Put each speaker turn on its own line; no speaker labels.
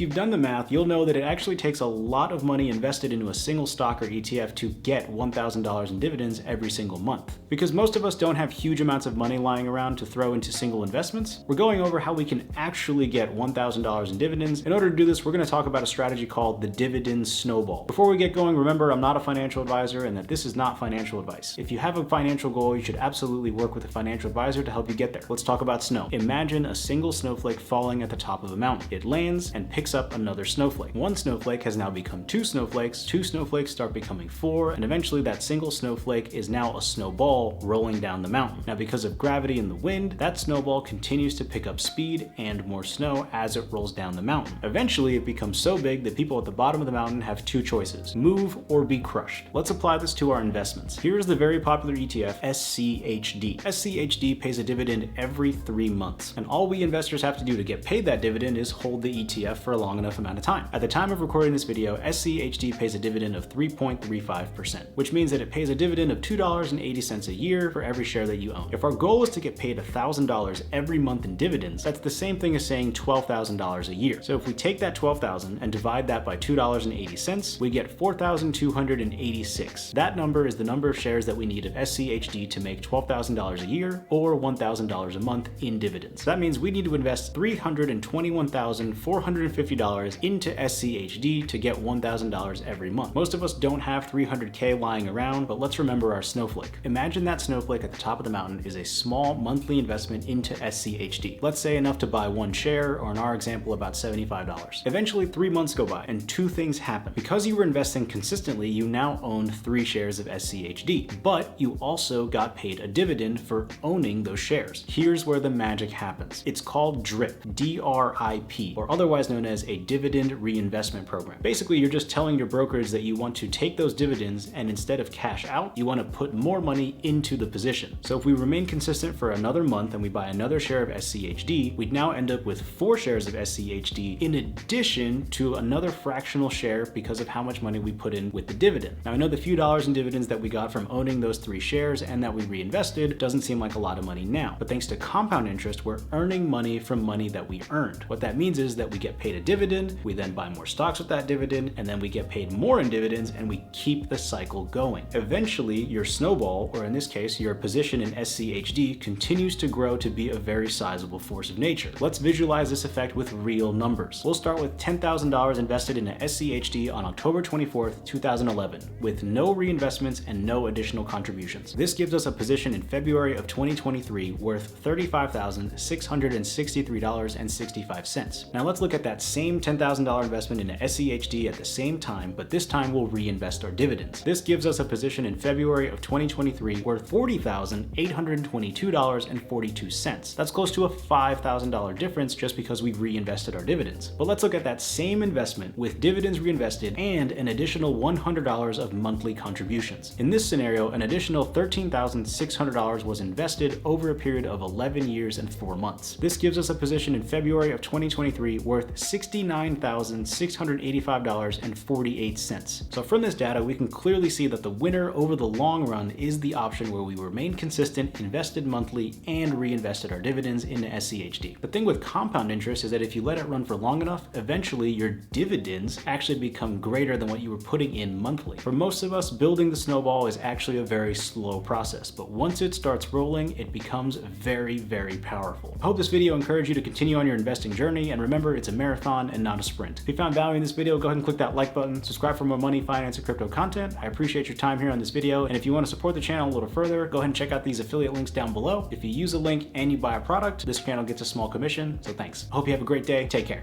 If you've done the math, you'll know that it actually takes a lot of money invested into a single stock or ETF to get $1,000 in dividends every single month. Because most of us don't have huge amounts of money lying around to throw into single investments, we're going over how we can actually get $1,000 in dividends. In order to do this, we're going to talk about a strategy called the dividend snowball. Before we get going, remember I'm not a financial advisor and that this is not financial advice. If you have a financial goal, you should absolutely work with a financial advisor to help you get there. Let's talk about snow. Imagine a single snowflake falling at the top of a mountain. It lands and picks up another snowflake. One snowflake has now become two snowflakes start becoming four, and eventually that single snowflake is now a snowball rolling down the mountain. Now, because of gravity and the wind, that snowball continues to pick up speed and more snow as it rolls down the mountain. Eventually, it becomes so big that people at the bottom of the mountain have two choices: move or be crushed. Let's apply this to our investments. Here's the very popular ETF, SCHD. SCHD pays a dividend every 3 months, and all we investors have to do to get paid that dividend is hold the ETF for a long enough amount of time. At the time of recording this video, SCHD pays a dividend of 3.35%, which means that it pays a dividend of $2.80 a year for every share that you own. If our goal is to get paid $1,000 every month in dividends, that's the same thing as saying $12,000 a year. So if we take that $12,000 and divide that by $2.80, we get $4,286. That number is the number of shares that we need of SCHD to make $12,000 a year or $1,000 a month in dividends. That means we need to invest $321,450 into SCHD to get $1,000 every month. Most of us don't have $300K lying around, but let's remember our snowflake. Imagine that snowflake at the top of the mountain is a small monthly investment into SCHD. Let's say enough to buy one share, or in our example, about $75. Eventually, 3 months go by and two things happen. Because you were investing consistently, you now owned 3 shares of SCHD, but you also got paid a dividend for owning those shares. Here's where the magic happens. It's called DRIP, D-R-I-P, or otherwise known as a dividend reinvestment program. Basically, you're just telling your brokerage that you want to take those dividends and instead of cash out, you want to put more money into the position. So if we remain consistent for another month and we buy another share of SCHD, we'd now end up with 4 shares of SCHD in addition to another fractional share because of how much money we put in with the dividend. Now, I know the few dollars in dividends that we got from owning those 3 shares and that we reinvested doesn't seem like a lot of money now, but thanks to compound interest, we're earning money from money that we earned. What that means is that we get paid a dividend, we then buy more stocks with that dividend, and then we get paid more in dividends, and we keep the cycle going. Eventually, your snowball, or in this case, your position in SCHD, continues to grow to be a very sizable force of nature. Let's visualize this effect with real numbers. We'll start with $10,000 invested in a SCHD on October 24th, 2011, with no reinvestments and no additional contributions. This gives us a position in February of 2023 worth $35,663.65. Now let's look at that same $10,000 investment in a SCHD at the same time, but this time we'll reinvest our dividends. This gives us a position in February of 2023 worth $40,822.42. That's close to a $5,000 difference just because we reinvested our dividends. But let's look at that same investment with dividends reinvested and an additional $100 of monthly contributions. In this scenario, an additional $13,600 was invested over a period of 11 years and 4 months. This gives us a position in February of 2023 worth $69,685.48. So from this data, we can clearly see that the winner over the long run is the option where we remain consistent, invested monthly, and reinvested our dividends into SCHD. The thing with compound interest is that if you let it run for long enough, eventually your dividends actually become greater than what you were putting in monthly. For most of us, building the snowball is actually a very slow process, but once it starts rolling, it becomes very, very powerful. I hope this video encouraged you to continue on your investing journey, and remember, it's a marathon and not a sprint. If you found value in this video, go ahead and click that like button, subscribe for more money, finance, and crypto content. I appreciate your time here on this video, and if you want to support the channel a little further, go ahead and check out these affiliate links down below. If you use a link and you buy a product, this channel gets a small commission, so thanks. I hope you have a great day. Take care.